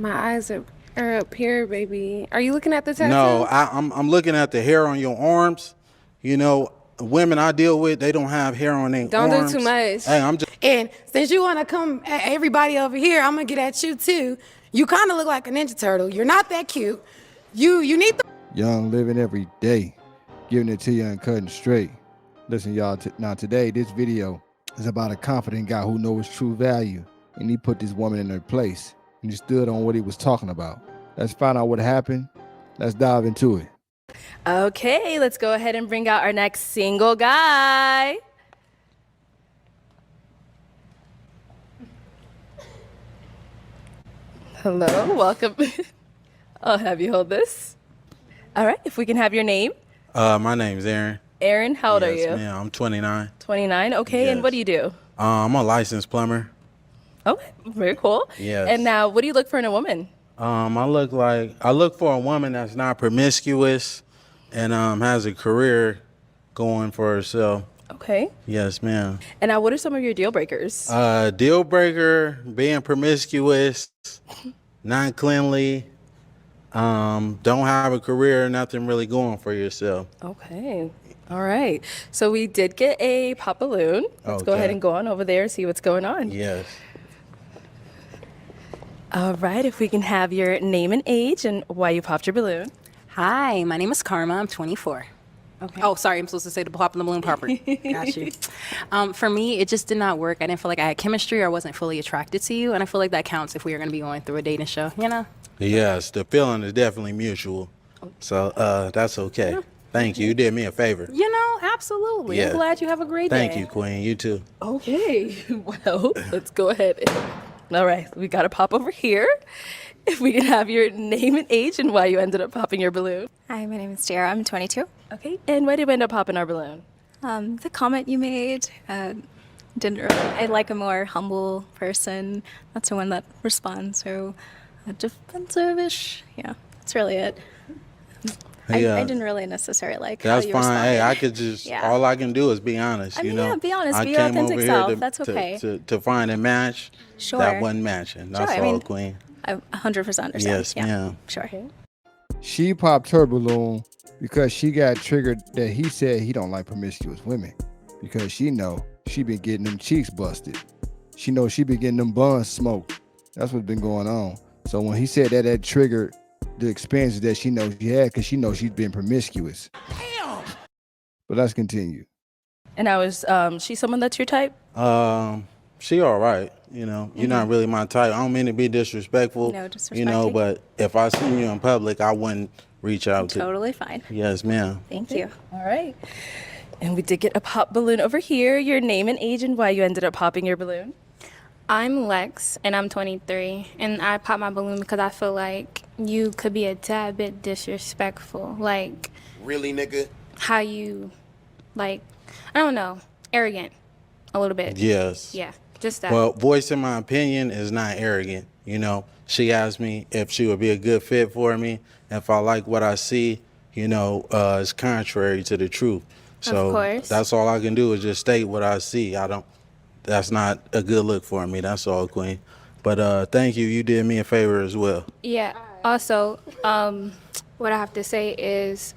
My eyes are up here, baby. Are you looking at the tattoo? No, I'm looking at the hair on your arms. You know, women I deal with, they don't have hair on their arms. Don't do too much. Hey, I'm just. And since you want to come at everybody over here, I'm gonna get at you too. You kind of look like a Ninja Turtle. You're not that cute. You need the Young living every day, giving it to you and cutting straight. Listen, y'all, now today, this video is about a confident guy who knows his true value, and he put this woman in her place, and he stood on what he was talking about. Let's find out what happened. Let's dive into it. Okay, let's go ahead and bring out our next single guy. Hello, welcome. I'll have you hold this. All right, if we can have your name. My name's Aaron. Aaron, how old are you? Yes, ma'am. I'm 29. 29, okay, and Yes. what do you do? I'm a licensed plumber. Okay, very cool. Yes. And now, what do you look for in a woman? I look for a woman that's not promiscuous and has a career going for herself. Okay. Yes, ma'am. And now, what are some of your deal breakers? Deal breaker, being promiscuous, not cleanly, don't have a career, nothing really going for yourself. Okay. All right. So we did get a pop balloon. Let's go Okay. ahead and go on over there and see what's going on. Yes. All right. If we can have your name and age and why you popped your balloon. Hi, my name is Karma. I'm 24. Okay. Oh, sorry, I'm supposed to say the pop in the balloon popper. Got you. For me, it just did not work. I didn't feel like I had chemistry or I wasn't fully attracted to you, and I feel like that counts if we are going to be going through a dating show, you know? Yes, the feeling is definitely mutual. So that's okay. Thank you. You did me a favor. You know, absolutely. Yeah. I'm glad you have a great day. Thank you, Queen. You too. Okay. Well, let's go ahead. All right. We got to pop over here. If we can have your name and age and why you ended up popping your balloon. Hi, my name is Jara. I'm 22. Okay. And why did we end up popping our balloon? The comment you made didn't really. I like a more humble person, not someone that responds so defensive-ish. Yeah, that's really it. I didn't really necessarily like how That's you fine. responded. Hey, I could just Yeah. all I can do is be honest. I you mean, know, yeah, be honest, I be your came authentic over self. here to, That's okay. to find a match Sure. that wasn't matching. That's Sure, I all, mean, Queen. I 100% understand. Yes, yeah. ma'am. Sure. She popped her balloon because she got triggered that he said he don't like promiscuous women because she know she been getting them cheeks busted. She know she been getting them buns smoked. That's what's been going on. So when he said that, that triggered the experiences that she knows she had because she knows she's been promiscuous. Damn. But let's continue. And now, is she someone that's your type? She all right. You know, you're not really my type. I don't mean to be disrespectful. No You know, disrespecting. but if I seen you in public, I wouldn't reach out to. Totally fine. Yes, ma'am. Thank you. All right. And we did get a pop balloon over here. Your name and age and why you ended up popping your balloon. I'm Lex, and I'm 23, and I popped my balloon because I feel like you could be a tad bit disrespectful. Like, Really, nigga? how you, like, I don't know, arrogant a little bit. Yes. Yeah, just that. Well, voicing my opinion is not arrogant. You know, she asked me if she would be a good fit for me. If I like what I see, you know, it's contrary to the truth. So course. that's all I can do is just state what I see. That's not a good look for me. That's all, Queen. But thank you. You did me a favor as well. Yeah. Also, what I have to say is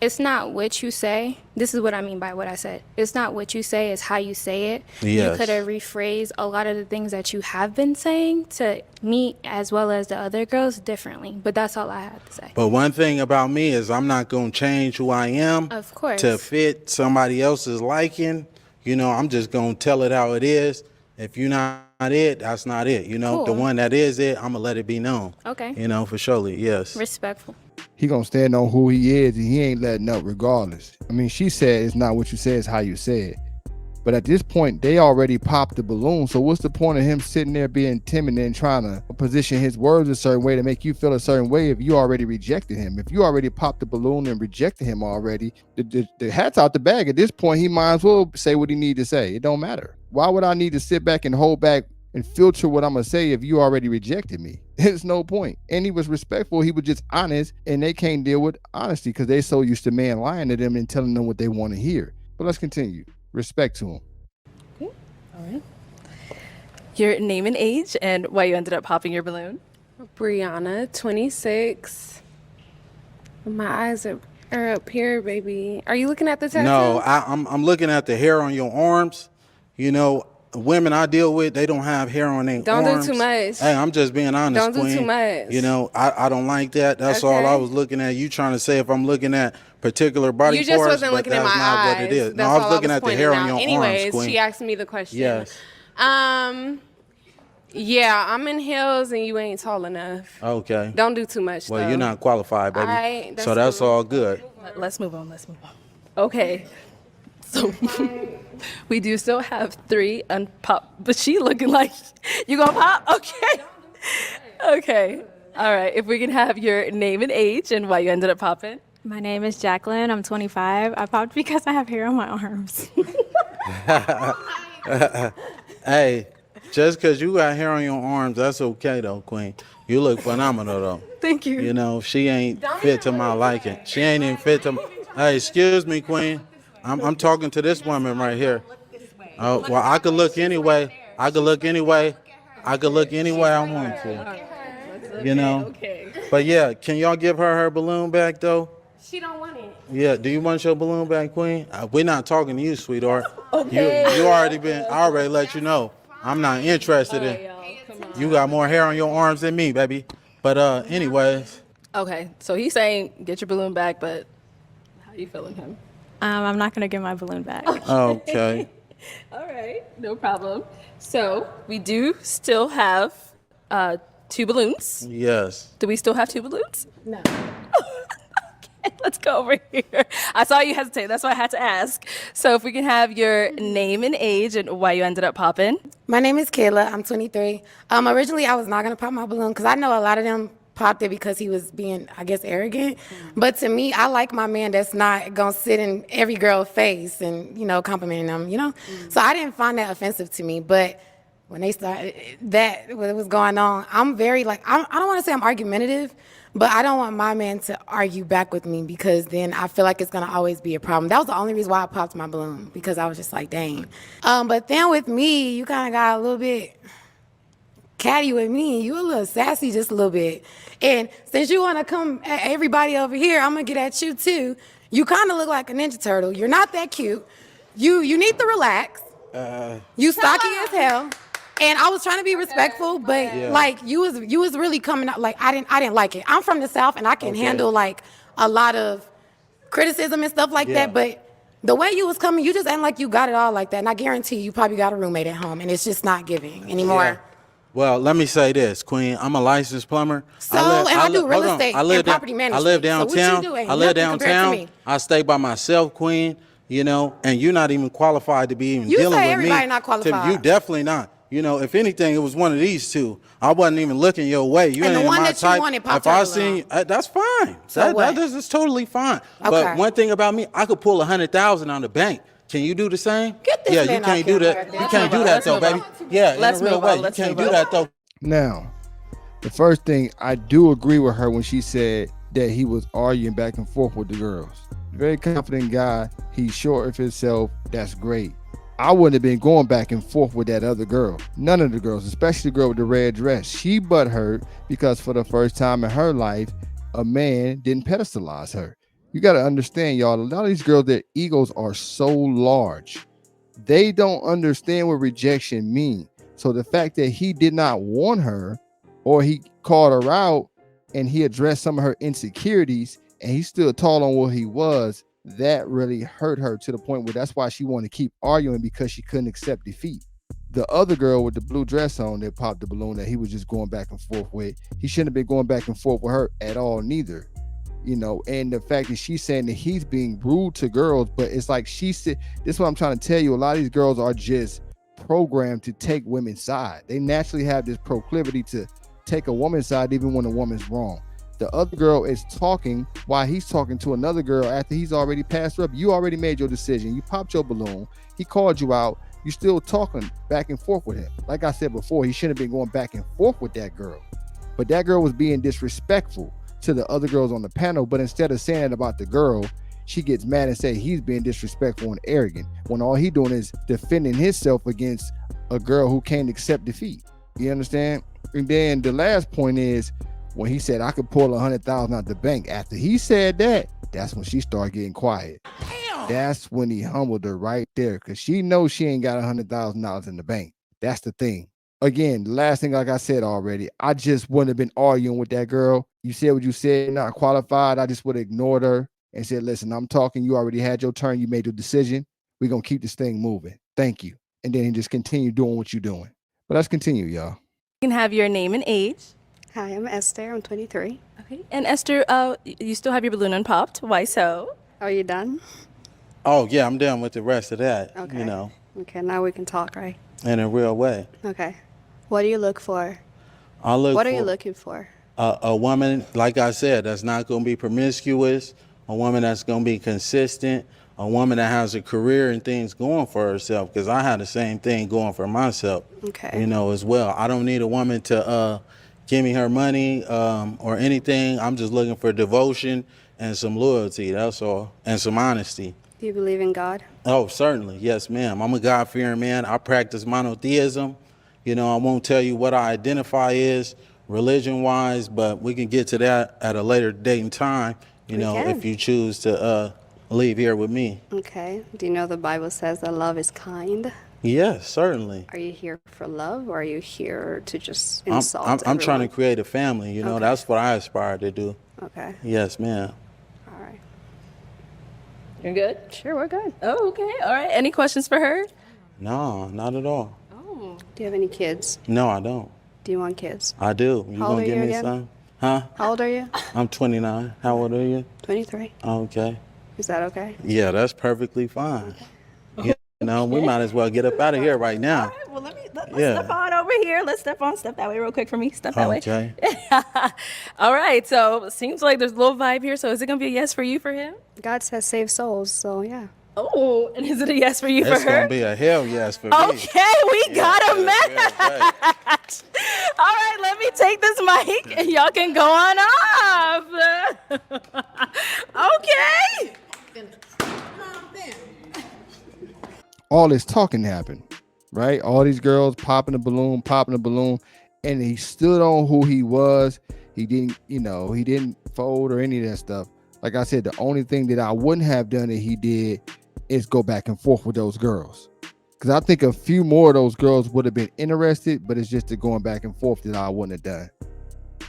it's not what you say. This is what I mean by what I said. It's not what you say, it's how you say it. Yes. You could have rephrased a lot of the things that you have been saying to me as well as the other girls differently. But that's all I have to say. But one thing about me is I'm not going to change who I am Of course. to fit somebody else's liking. You know, I'm just going to tell it how it is. If you're not it, that's not it. You know, the Cool. one that is it, I'm going to let it be known. Okay. You know, for surely, yes. Respectful. He gonna stand on who he is and he ain't letting up regardless. I mean, she said it's not what you say, it's how you say it. But at this point, they already popped the balloon. So what's the point of him sitting there being timid and trying to position his words a certain way to make you feel a certain way if you already rejected him? If you already popped the balloon and rejected him already, the hat's out the bag. At this point, he might as well say what he need to say. It don't matter. Why would I need to sit back and hold back and filter what I'm gonna say if you already rejected me? There's no point. And he was respectful. He was just honest, and they can't deal with honesty because they so used to man lying to them and telling them what they want to hear. But let's continue. Respect to him. All right. Your name and age and why you ended up popping your balloon. Brianna, 26. My eyes are up here, baby. Are you looking at the tattoo? No, I'm looking at the hair on your arms. You know, women I deal with, they don't have hair on their Don't arms. do too much. Hey, I'm just being honest, Don't do Queen. too much. You know, I don't like that. That's all I Okay. was looking at. You trying to say if I'm looking at particular body You just parts, wasn't but looking at that's my not eyes. what it is. That's No, I was all looking at the pointing hair on out. your Anyways, arms, Queen. she asked me the question. Yes. Yeah, I'm in heels and you ain't tall enough. Okay. Don't do too much, Well, though. you're not qualified, baby. Alright, that's so that's cool. all good. Let's move on. Let's move on. Okay. So we do still have 3 unpop, but she looking like you gonna pop? Okay. Okay. All right. If we can have your name and age and why you ended up popping. My name is Jacqueline. I'm 25. I popped because I have hair on my arms. Hey, just because you got hair on your arms, that's okay though, Queen. You look phenomenal though. Thank you. You know, she ain't fit to my liking. She ain't even fit to. Hey, excuse me, Queen. I'm talking to this woman right here. Oh, well, I could look anyway. I could look anyway. I could look any way I want to. You know. Okay. But yeah, can y'all give her balloon back though? She don't want it. Yeah. Do you want your balloon back, Queen? We're not talking to you, sweetheart. Okay. You already been. I already let you know. I'm not interested in. You got more hair on your arms than me, baby. But anyways. Okay. So he's saying get your balloon back, but how you feeling him? I'm not gonna get my balloon back. Okay. All right. No problem. So we do still have 2 balloons. Yes. Do we still have 2 balloons? No. Okay, let's go over here. I saw you hesitate. That's why I had to ask. So if we can have your name and age and why you ended up popping. My name is Kayla. I'm 23. Originally, I was not going to pop my balloon because I know a lot of them popped it because he was being, I guess, arrogant. But to me, I like my man that's not going to sit in every girl's face and, complimenting them, So I didn't find that offensive to me. But when they started what was going on, I'm very, I don't want to say I'm argumentative, but I don't want my man to argue back with me because then I feel like it's going to always be a problem. That was the only reason why I popped my balloon, because I was just like, dang. But then with me, you kind of got a little bit catty with me. You a little sassy just a little bit. And since you want to come at everybody over here, I'm going to get at you too. You kind of look like a Ninja Turtle. You're not that cute. You need to relax. You stocky as hell. And I was trying to be respectful, but you was really coming out I didn't like it. I'm from the South and I can handle a lot of criticism and stuff like that, but the way you was coming, you just ain't like you got it all like that. And I guarantee you probably got a roommate at home and it's just not giving anymore. Yeah. Well, let me say this, Queen. I'm a licensed plumber. I do real estate and property I management. live So what you downtown. do ain't I live nothing compared to downtown. me. I stay by myself, Queen. And you're not even qualified to be even You dealing say with everybody me. not qualified. You definitely not. If anything, it was one of these two. I wasn't even looking your way. You And the ain't one my that you type. wanted popped If I up seen, that's fine. So what? That's totally fine. Okay. But one thing about me, I could pull 100,000 on the bank. Can you do the same? Get this yeah, man you can't off do camera that. right there. You can't do that Let's though, move baby. on. Yeah, Let's in a real move on. way, you Let's can't move do on. that though. Now, the first thing, I do agree with her when she said that he was arguing back and forth with the girls. Very confident guy. He's sure of himself. That's great. I wouldn't have been going back and forth with that other girl. None of the girls, especially the girl with the red dress. She butthurt because for the first time in her life, a man didn't pedestalize her. You got to understand, y'all, a lot of these girls, their egos are so large. They don't understand what rejection means. So the fact that he did not want her, or he called her out and he addressed some of her insecurities and he stood tall on what he was, that really hurt her to the point where that's why she wanted to keep arguing, because she couldn't accept defeat. The other girl with the blue dress on that popped the balloon that he was just going back and forth with, he shouldn't have been going back and forth with her at all neither. And the fact that she's saying that he's being rude to girls, but it's like she said, this is what I'm trying to tell you, a lot of these girls are just programmed to take women's side. They naturally have this proclivity to take a woman's side even when a woman's wrong. The other girl is talking while he's talking to another girl after he's already passed her up. You already made your decision. You popped your balloon. He called you out. You still talking back and forth with him. Like I said before, he shouldn't have been going back and forth with that girl. But that girl was being disrespectful to the other girls on the panel. But instead of saying it about the girl, she gets mad and say he's being disrespectful and arrogant, when all he doing is defending himself against a girl who can't accept defeat. You understand? And then the last point is when he said I could pull 100,000 out the bank. After he said that, that's when she started getting quiet. Damn. That's when he humbled her right there, because she knows she ain't got $100,000 in the bank. That's the thing. Again, the last thing, like I said already, I just wouldn't have been arguing with that girl. You said what you said, not qualified. I just would have ignored her and said, listen, I'm talking. You already had your turn. You made your decision. We're going to keep this thing moving. Thank you. And then just continue doing what you're doing. But let's continue, y'all. You can have your name and age. Hi, I'm Esther. I'm 23. Okay. And Esther, you still have your balloon unpopped. Why so? Are you done? Oh, yeah, I'm done with the rest of that, Okay. you know, Okay, now we can talk, right? in a real way. Okay. What do you look for? I look What are for you looking for? a woman, like I said, that's not going to be promiscuous, a woman that's going to be consistent, a woman that has a career and things going for herself, because I had the same thing going for myself, Okay. you know, as well. I don't need a woman to give me her money or anything. I'm just looking for devotion and some loyalty, that's all, and some honesty. Do you believe in God? Oh, certainly. Yes, ma'am. I'm a God-fearing man. I practice monotheism. You know, I won't tell you what I identify as religion-wise, but we can get to that at a later date and time, you know, can. if you choose to leave here with me. Okay. Do you know the Bible says that love is kind? Yes, certainly. Are you here for love, or are you here to just I'm insult trying to everyone? create a family, you know, Okay. that's what I aspire to do. Okay. Yes, ma'am. All right. You're good? Sure, we're good. Oh, okay. All right. Any questions for her? No, not at all. Do you have any kids? No, I don't. Do you want kids? I do. You How old gonna are give you me again? some? Huh? How old are you? I'm 29. How old are you? 23. Okay. Is that okay? Yeah, that's perfectly fine. You know, we might as well get up out of here right now. Well, let's Yeah. step on over here. Let's step that way real quick for me. Step that way. Okay. All right. So it seems like there's a little vibe here. So is it going to be a yes for you for him? God says save souls, so yeah. Oh, and is it a yes for you It's for gonna her? be a hell yes for me. Okay, we got a match. Yeah, right. All right, let me take this mic and y'all can go on off. Okay. All this talking happened, right? All these girls popping the balloon, and he stood on who he was. He didn't, you know, he didn't fold or any of that stuff. Like I said, the only thing that I wouldn't have done that he did is go back and forth with those girls. Because I think a few more of those girls would have been interested, but it's just the going back and forth that I wouldn't have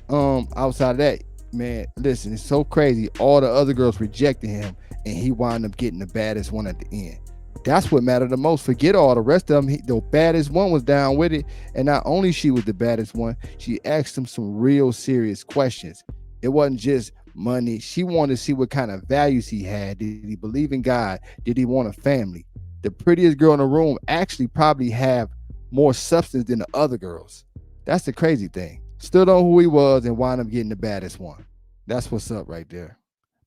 done. Outside of that, man, listen, it's so crazy. All the other girls rejected him, and he wound up getting the baddest one at the end. That's what mattered the most. Forget all the rest of them. The baddest one was down with it. And not only she was the baddest one, she asked him some real serious questions. It wasn't just money. She wanted to see what kind of values he had. Did he believe in God? Did he want a family? The prettiest girl in the room actually probably have more substance than the other girls. That's the crazy thing. Stood on who he was and wound up getting the baddest one. That's what's up right there.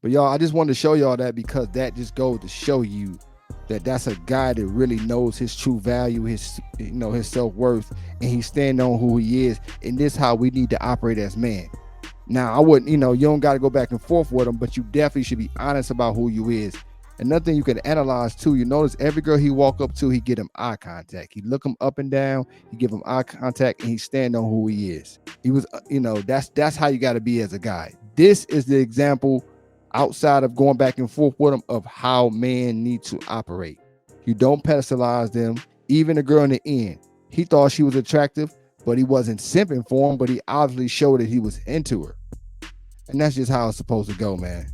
But y'all, I just wanted to show y'all that, because that just goes to show you that that's a guy that really knows his true value, his, you know, his self-worth, and he's standing on who he is. And this is how we need to operate as men. Now, I wouldn't, you know, you don't got to go back and forth with him, but you definitely should be honest about who you is. Another thing you can analyze too, you notice every girl he walk up to, he get him eye contact. He look him up and down, he give him eye contact, and he stand on who he is. He was, you know, that's how you got to be as a guy. This is the example, outside of going back and forth with him, of how men need to operate. You don't pedestalize them. Even the girl in the end, he thought she was attractive, but he wasn't simping for him, but he obviously showed that he was into her. And that's just how it's supposed to go, man.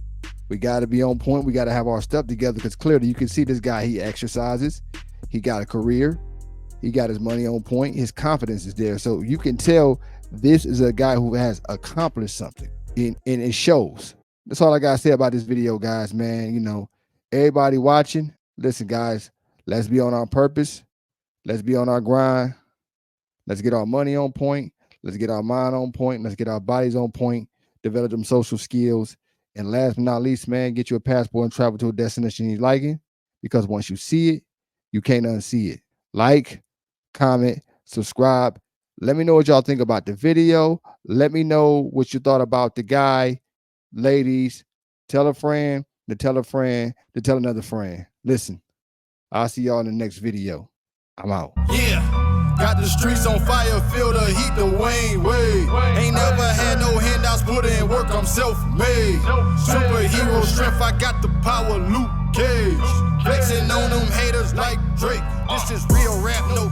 We got to be on point. We got to have our stuff together, because clearly you can see this guy, he exercises. He got a career. He got his money on point. His confidence is there. So you can tell this is a guy who has accomplished something, and it shows. That's all I got to say about this video, guys, man. You know, everybody watching, listen, guys, let's be on our purpose. Let's be on our grind. Let's get our money on point. Let's get our mind on point. Let's get our bodies on point. Develop them social skills. And last but not least, man, get you a passport and travel to a destination you liking, because once you see it, you can't unsee it. Like, comment, subscribe. Let me know what y'all think about the video. Let me know what you thought about the guy. Ladies, tell a friend, to tell a friend, to tell another friend. Listen, I'll see y'all in the next video. I'm out. Yeah. Got the streets on fire, feel the heat, the Wayne Wade. Ain't never had no handouts, put in work, I'm self-made. Superhero strength, I got the power, Luke Cage. Flexing on them haters like Drake. This is real rap, no